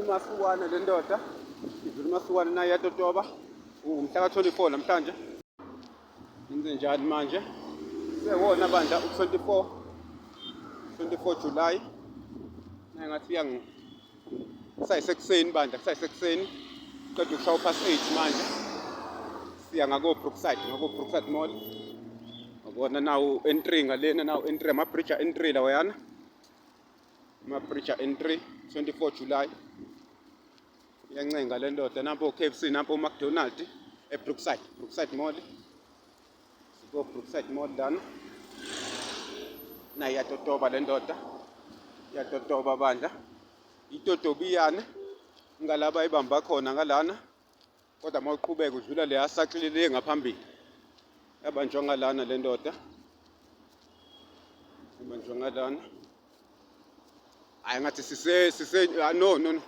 uMasuwane le ndoda idlula uMasuwane naye yatotoba umhla ka-24 namhlanje. Yenze njani manje? Sewona bandla u-24 July. Ngathi kusayisekuseni bandla, kusayisekuseni. Qeda ukushaya past 8 manje. Siya ngako-Brookside Mall. Ngabona nawu entry ngalena, nawu entry ama-bridge entry lawayana. Ama-bridge entry 24 July. Iyancenga le ndoda, nampo KFC, nampo McDonald Brookside Mall. Siko Brookside Mall lana. Nayi yatotoba le ndoda. Yatotoba bandla. Itotobiyane. Ngalaba ibamba khona ngalana. Kodwa mawuqhubeka udlula le asaqilile ngaphambili. Yabanjwa ngalana le ndoda. Yabanjwa ngalana. Hayi ngathi no.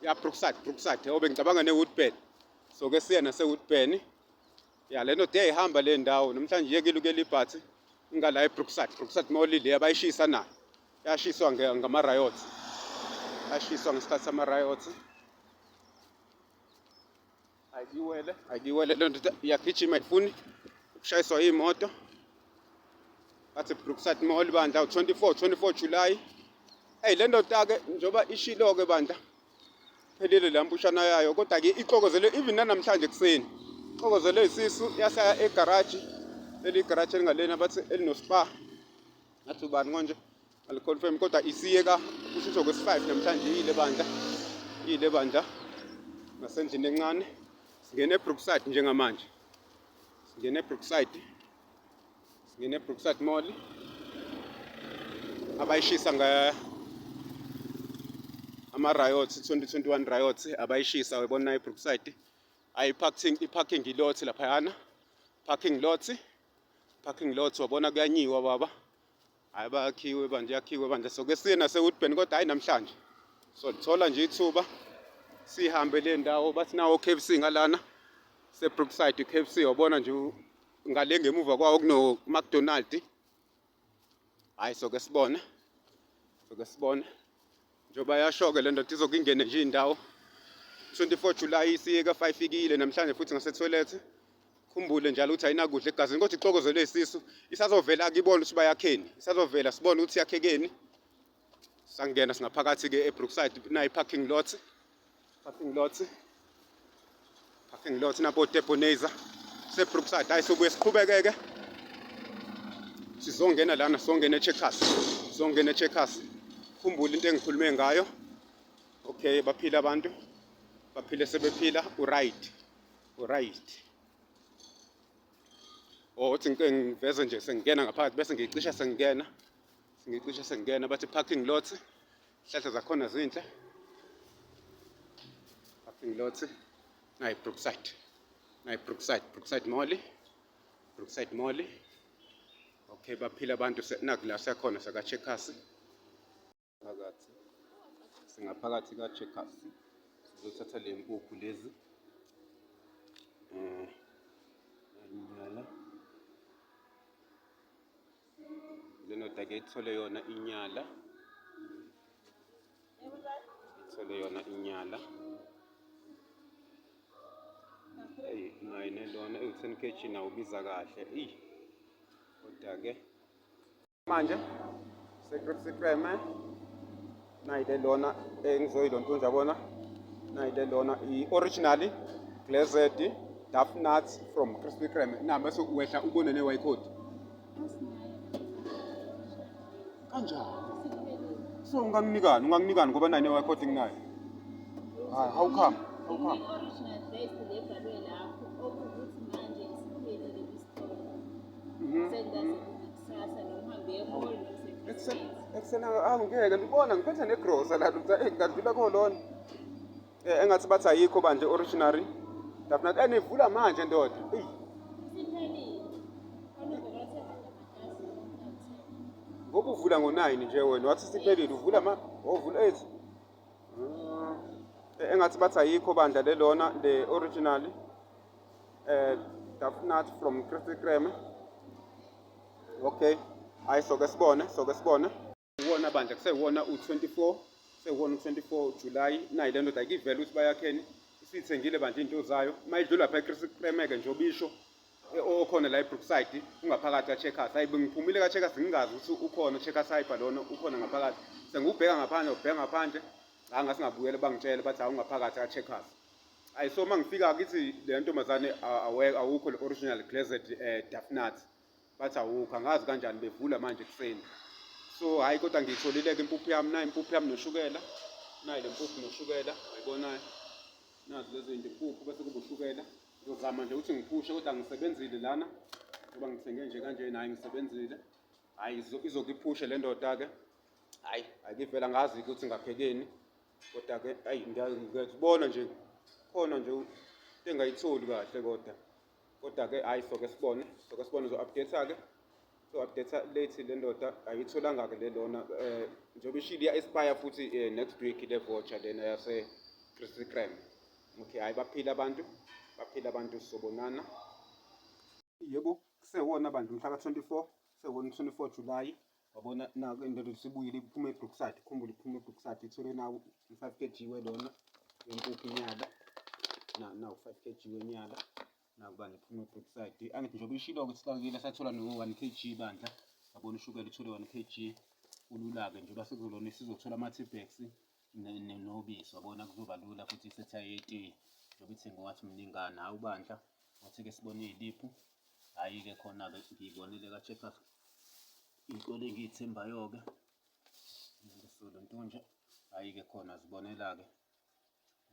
Ya Brookside. Obe ngicabanga neWoodburn. So ke siya nase Woodburn. Ya le ndoda eyihamba le ndawo namhlanje yekile uke libhathi ngala eBrookside Mall le abayishisa nayo. Yashiswa ngama riots. Yashiswa ngesikhathi sama riots. Ayiwele le ndoda iyagijima ifuni ukushayiswa imoto. Bathi Brookside Mall bandla 24 July. Hey le ndoda ke njoba ishilo ke bandla. Phelile lambushana yayo kodwa ke ixokozele even namhlanje kuseni. Ixokozele isisu yasaya egarage. Leli garage elingalena bathi elinospa. Ngathi ubani konje aliconfirm kodwa isiyeka kusho kwesi5 namhlanje yile bandla. Ngasendlini encane. Singene eBrookside njengamanje. Singene eBrookside Mall. Abayishisa ama-riots, 2021 riots, abayishisa webona eBrookside. I-parking lot laphayana. Parking lot wabona kuyanyiwa baba. Hayi bayakhiwe bandla. So ke siye naseWoodburn kodwa hayi namhlanje. So thola nje ithuba. Sihambe le ndawo bathi nawo KFC ngalana. SeBrookside KFC wabona nje ngale ngemuva kwawo kuno McDonald. Hayi so ke sibone. Njoba yashoke le ndoda izokungena nje indawo. 24 July isiyeka 5 ikile namhlanje futhi ngase-toilet. Khumbule njalo ukuthi ayinakudla egazini kodwa ixokozele isisu. Isazovela kibona ukuthi bayakheni. Isazovela sibone ukuthi yakhekeni. Sangena singaphakathi ke eBrookside nayi parking lot napo Debonaiser seBrookside. Hayi sobuye siqhubekeke. Sizongena lana, songena eCheckers. Khumbula into engikhulume ngayo. Okay, baphila abantu. Baphile sebephila uright. Uthi ngiveze nje sengena ngaphakathi bese ngicisha sengena bathi parking lot. Ihlahla zakhona zinhle. Parking lot nayi Brookside Mall. Okay, baphila abantu nakula siyakhona saka Checkers. Phakathi. Singaphakathi ka Checkers. Sizothatha le mpuphu lezi. Inyala. Le ndoda ke ithole yona inyala. Hey, nayi nelona u10 kg na ubiza kahle. Kodwa ke manje secret nayi lona engizoyilonto yabona. Nayi lona i-originally glazed duff nuts from Krispy Kreme. Bese wehla ubone ne white code. Kanjani? So unganginikani ngoba nayi ne white code nginayo. Hayi, how come? Original base lebhalwe lapho okuthi manje isiphelile isitolo. Senza sekusasa nohambe ehall nosekusasa. Eksena ngeke ngibona ngiphethe negrosa la ngadlula kolona. Engathi bathi ayikho manje original. Dafna enivula manje ndoda. Siphelile. Ngoba uvula ngo9 nje wena wathi siphelile uvula uvula 8. Engathi bathi ayikho bandla lelona the original duff nut from Krispy Kreme. Okay, hayi so ke sibone uwona bandla kusewona u24 sekuwona 24 July nayi le ndoda ayikivela ukuthi bayakheni isithengile bandla into zayo mayidlula lapha eChris Kremeke nje obisho okhona la eBrookside ungaphakathi kaCheckers hayi bengiphumile kaCheckers ngingazi ukuthi ukhona uCheckers Hyper lona ukhona ngaphakathi sengubheka ngaphandle angasingabuyele bangitshele bathi awungaphakathi kaCheckers hayi so mangifika kithi le ntombazane awukho le original glazed Duffnut bathi awukho angazi kanjani bevula manje kuseni so hayi kodwa ngiyitholile-ke impuphu yami nayi impuphu yami noshukela nayi le mpuphu noshukela ayibonayo nazi lezi zinto impuphu bese kuba ushukela ngizozama nje ukuthi ngiphushe kodwa ngisebenzile lana ngoba ngithenge nje kanje nayi ngisebenzile hayi izokuphushe le ndoda-ke hayi ayikivela ngazi ukuthi ngaphekeni kodwa-ke hayi ngiyazibona nje khona nje into engayitholi kahle kodwa-ke hayi soke sibone zo-update-a-ke so-update late le ndoda ayitholanga-ke le lona njengoba ishile iya-expire futhi next week le voucher lena yase-Krispy Kreme okay hayi baphila abantu sobonana yebo kusewona bandla umhla ka-24 sewona 24 July wabona naku indoda sibuyile iphuma eBrookside khumbula iphuma eBrookside ithole nawo 5 kg welona impuphu inyala nawu 5 kg wenyala nakuba nephuma eBrookside angithi njengoba ishilo ukuthi sikakile sathola no-1 kg bandla wabona ushukela ithole 1 kg ulula-ke njengoba sekuzolona sizothola ama-T-Bags nobisi wabona kuzoba lula futhi isetayeti njengoba ithenga wathi mningana hawu bandla wathi-ke sibone iy'liphu hhayi-ke khona-ke ngiyibonile kaCheckers iy'tolo engiy'thembayo-ke ngesolo ntonje hhayi-ke khona zibonela-ke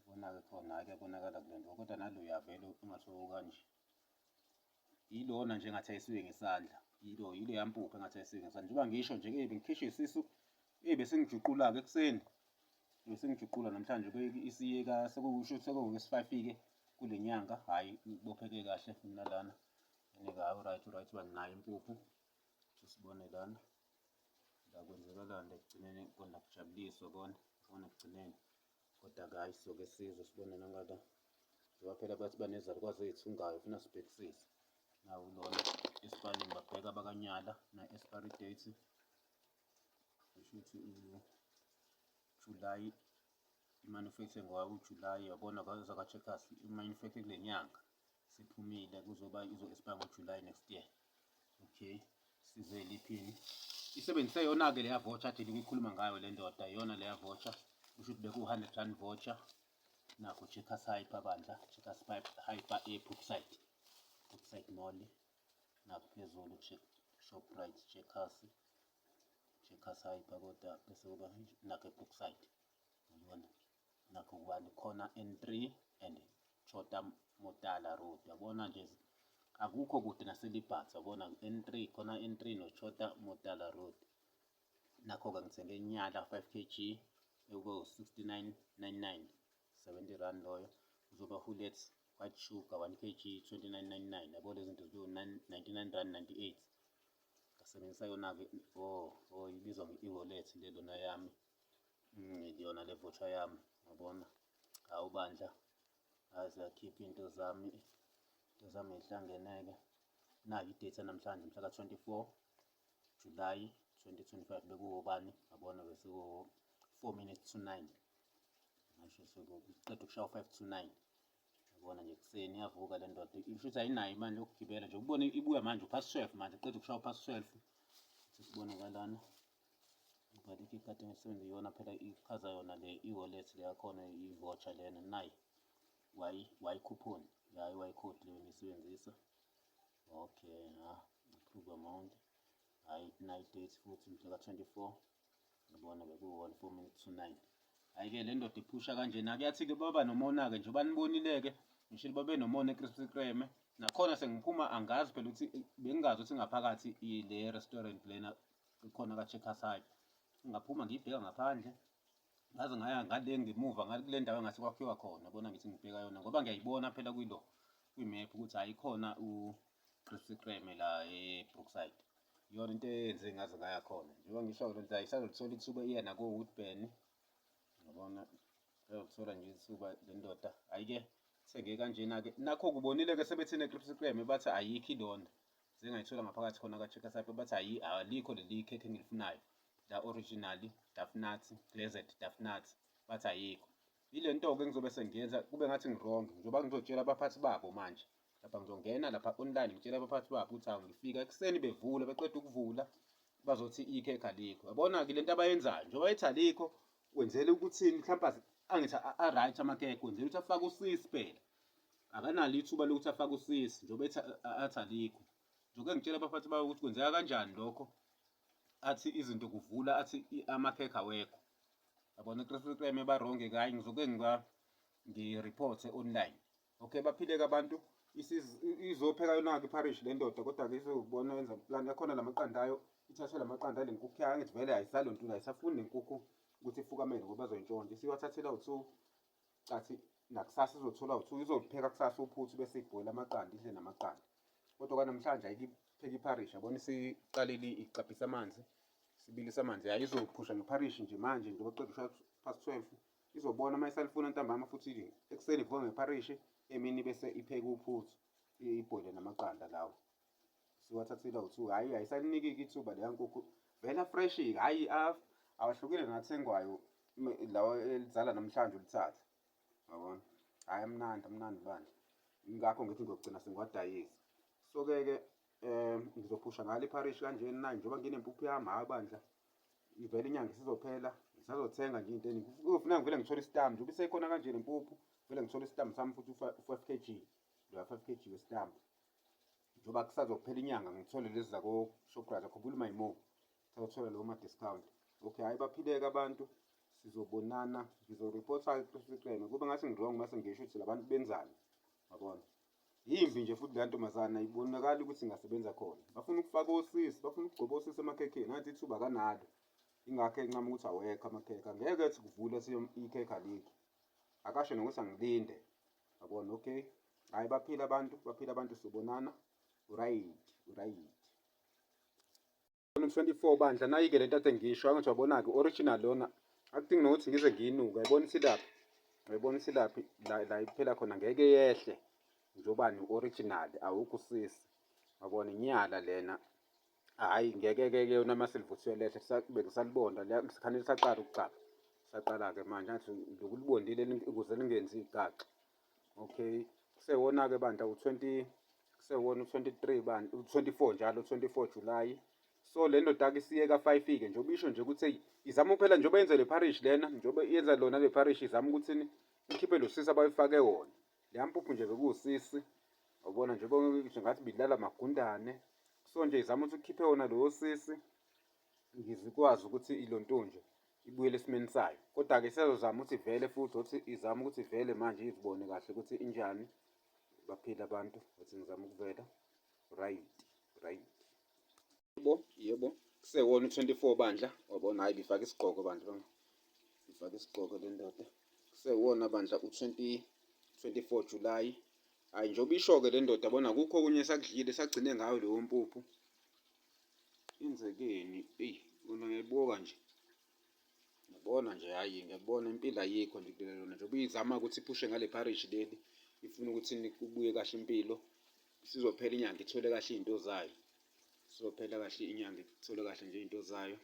ubona-ke khona hhayi kuyabonakala kule nto kodwa nalo uyavele ungathiwa kanje yilona nje engathi ayisiwe ngesandla yile yampuphu engathi ayisiwe ngesandla njengoba ngisho nje bengikhishwe isisu besengijuqula-ke ekuseni besengijuqula namhlanje isiyeka sekuwesi-5-ke kule nyanga hhayi kubopheke kahle nalana nika hayi right banayo impuphu sibone lana la kwenzekalani ekugcineni kona kujabuliswa bona ekugcineni kodwa-ke hhayi sizoke sizwe sibone nangala njengoba phela bathi banezalukwazi ey'thungayo funa sibhekisise nawu lona esipaning babheka bakanyala na-expiry date kusho ukuthi July i-manufacturing wayo uJulayi yabona zaka-Checkers i-manufacturing kule nyanga siphumile kuzoba izo-expire ngoJulayi next year okay size liphini isebenzise yona-ke leya voucher ade ngikhuluma ngayo le ndoda iyona leya voucher kusho ukuthi beku-100 voucher nakho Checkers Hyper bandla Checkers Hyper eBrookside Mall nakho phezulu Shoprite Checkers Hyper kodwa bese kuba nakho eBrookside uyabona nakho kubani khona N3 and Chota Motala Road yabona nje akukho kude naseLibert yabona N3 khona N3 noChota Motala Road nakho-ke ngithenge inyala 5 kg ekuwu-69.99 70 rand loyo kuzoba Hullet white sugar 1 kg 29.99 yabo lezi zinto ziku-99.98 ngasebenzisa yona-ke ibizwa nge-e-wallet le lona yami yona le voucher yami yabona hawu bandla ziyakhipha into zami yihlangeneke nayo idate namhlanje mhla ka-24 July 2025 bekuwobani yabona bese-4 minutes to 9 ngasho sekuqeda ukushaya 5 to 9 yabona nje kuseni yavuka le ndoda isho ukuthi ayinayo imali yokugibela nje ukubona ibuya manje past 12 manje qeda ukushaya past 12 sisibonakalana ubhalike ikati ngisebenze yona phela ichaza yona le e-wallet le yakhona i-voucher lena nayi y coupon yayi y code le ngisebenzisa okay approve amount hayi night date futhi mhla ka-24 ngibona bekuwona 4 minutes to 9 hayi-ke le ndoda iphusha kanjena kuyathi-ke baba nomona-ke njengoba nibonile-ke ngishilo babe nomona eCrispy Kreme nakhona sengiphuma angazi phela ukuthi bengingazi ukuthi ngaphakathi le restaurant lena khona ka-Checkers Hyper ngaphuma ngiyibheka ngaphandle ngaze ngaya ngale ngemuva kule ndawo engase kwakhiwa khona yabona ngithi ngibheka yona ngoba ngiyayibona phela kwi-map ukuthi ayikhona u-Krispy Kreme la eBrookside iyona into eyenze ngaze ngaya khona njengoba ngisho lento ayisazolithola ithuba iya nako-Woodburn yabona ayothola nje ithuba le ndoda hhayi-ke thenge kanjena-ke nakho kubonile-ke sebethini eCrispy Kreme bathi ayikho ilona zengayithola ngaphakathi khona ka-Checkers Hyper bathi alikho leli khekhe engilifunayo la originally duff nuts, glazed duff nuts, bathi ayikho. Ile nto-ke engizobe sengiyenza kube ngathi ngironge, njengoba ngizotshela abaphathi babo manje. Lapha ngizongena lapha online ngitshela abaphathi babo ukuthi awu ngifika ekuseni bevula, beqeda ukuvula bazothi ikhekhe alikho. Yabona-ke le nto abayenzayo, njengoba ethi alikho, wenzela ukuthini mhlawumbe angithi a-right amakhekhe, wenzela ukuthi afake usisi phela. Akanalo ithuba lokuthi afake usisi njengoba ethi athi alikho. Njengoba ngitshela abaphathi babo ukuthi kwenzeka kanjani lokho, athi izinto kuvula, athi amakhekhe awekho. Yabona iCrispy Kreme baronge kayi, ngizoke ngiriphothe online. Okay, baphile-ke abantu, izopheka yona-ke iparishi le ndoda, kodwa-ke izobona yenza plan yakhona. Lamaqanda ayo ithathe lamaqanda ale nkukhu yayo, angithi vele ayisalontula, ayisafuni nenkukhu ukuthi ifukamele ngoba bazoyintshontsha. Isiwathathela u2, cathi nakusasa izothola u2, izopheka kusasa uphuthu bese ibhoyila amaqanda, idle namaqanda. Kodwa kwanamhlanje ayipheka iparishi, yabona isiqalile iqabhisa amanzi, sibilisa amanzi. Yayi izophusha ngeparishi nje manje njengoba qeda past 12, izobona uma isalifuna ntambama futhi ekuseni ivuka ngeparishi, emini bese ipheka uphuthu, ibhoyile namaqanda lawo. Siwathathela u2, hhayi ayisaliniki-ke ithuba leya nkukhu, vela fresh-ke, hhayi awahlukile nathengwayo lawa elizala namhlanje ulithatha, yabona. Hhayi amnandi bandla, ingakho ngithi ngizogcina sengiwadayisa. So-ke ngizophusha ngalo iparishi kanjeni nayi, njengoba nginempuphu yami. Hhayi bandla, ivele inyanga isizophela, ngisazothenga nje into eningi. Kuzofuneka ngivele ngithole isitambu, njengoba isekhona kanje le mpuphu, vele ngithole isitambu sami futhi u5 kg, loya 5 kg wesitambu. Njengoba kusazophela inyanga ngithole lezi zako-Shoprite, akhumbula uMyMo, ngizothola lawo ma-discount. Okay, hhayi baphileke abantu, sizobonana, ngizoriphotha iCrispy Kreme. Kube ngathi ngirongi mase ngisho ukuthi labantu benzani, yabona. Yimbi nje futhi leya ntombazana, ayibonakali ukuthi ingasebenza khona. Bafuna ukufaka osisi, bafuna ukugcoba osisi emakhekheni, ngathi ithuba kanalo. Ingakho encama ukuthi awekho amakhekhe, angeke ethi kuvula ikhekhe alikho. Akasho nokuthi angilinde, yabona. Okay, hhayi baphile abantu, sobonana. Right. 24 bandla, nayi-ke le nto ade ngisho, angithi wabona-ke original lona, akudingi nokuthi ngize ngiyinuka. Yayibona isilaphi la iphela khona ngeke yehle njengobani original, awukho usisi, yabona. Inyala lena, hhayi ngeke-ke yona maselivuthiwe lehle, bengisalibonda khane lisaqala ukucaba. Saqala-ke manje ngathi lokulibondile ukuze lingenzi igaxa. Okay, kusewona-ke bandla kusewona u-23 bandla, u-24 njalo, 24 July. So le ndoda-ke isiye ka5-ke, njengoba isho nje ukuthi izama ukuphela, njengoba yenza le parishi lena, njengoba yenza lona le parishi, izama ukuthi ikhiphe lo sisi abayifake wona. Leya mpuphu nje bekuwusisi, wabona, njengoba ngathi bidlala amagundane. So nje izama ukuthi ukhiphe wona lo sisi, ngizikwazi ukuthi ilo nto nje ibuyele esimeni sayo. Kodwa-ke isezozama ukuthi vele futhi, ukuthi izama ukuthi vele manje izibone kahle ukuthi injani. Baphile abantu, ukuthi ngizama ukuvela. Right. Yebo, kusewona u-24 bandla, wabona. Hhayi bifake isigqoko bandla, bifake isigqoko le ndoda. Kusewona bandla u-24 July. Hhayi njengoba isho-ke le ndoda, bona akukho okunye esakudlile, sagcine ngayo leyo mpuphu. Yenzekeni? Eyi, bona ngiyayibuka nje, ngiyabona nje, hhayi ngiyakubona impilo ayikho nje kulelo lona, njengoba izama ukuthi iphushe ngale parishi leli, ifuna ukuthi kubuye kahle impilo. Isizophela inyanga ithole kahle iy'nto zayo, ithole kahle nje iy'nto zayo.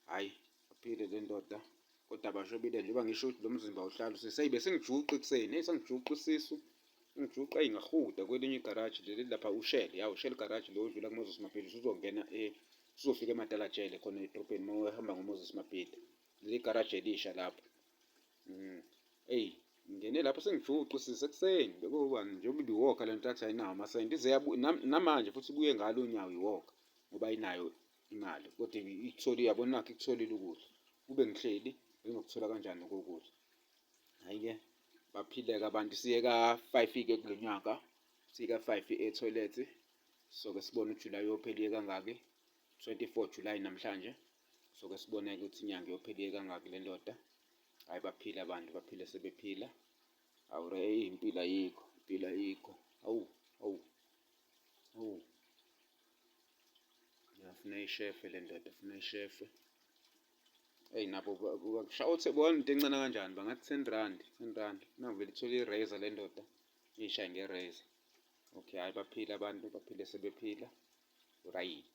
Hhayi aphile le ndoda, kodwa bashobile njengoba ngisho ukuthi lo mzimba awuhlali usisi. Eyi bese ngijuqa ekuseni, sengijuqa isisu, ngijuqa ngahuda kwelinye igaraji leli lapha uShell garage lo odlula kuMoses Mabhida, usuzongena usuzofika eMadalatshele khona edrobheni uma uhamba ngoMoses Mabhida, leli garaji elisha lapho. Eyi ngingene lapho sengijuqa usisi ekuseni, bekubani njengoba ibiwokha le nto, athi ayinawo amasenti, ize namanje futhi ibuye ngalo unyawo iwokha ngoba ayinayo imali. Kodwa ikutholile, yabona nakho ikutholile ukudla. Kube ngihleli ngizokuthola kanjani ukudla. Hhayi-ke baphile-ke abantu, siye ka5-ke kule nyanga, siye ka5 ethoyilethi. So-ke sibone uJulayi yopheliye kangaki, 24 July namhlanje. So-ke sibone-ke ukuthi inyanga yopheliye kangaki le ndoda. Hhayi baphile abantu, baphile sebephila. Awure impilo ayikho, Awu. Ngiyafuna ishefe le ndoda, funa ishefe. Eyi nabo shawuthe bona into encane kanjani, bangathi 10 rand. Nangivele ithole i-razor le ndoda, ishaye nge-razor. Okay, hhayi baphile abantu, baphile sebephila. Right.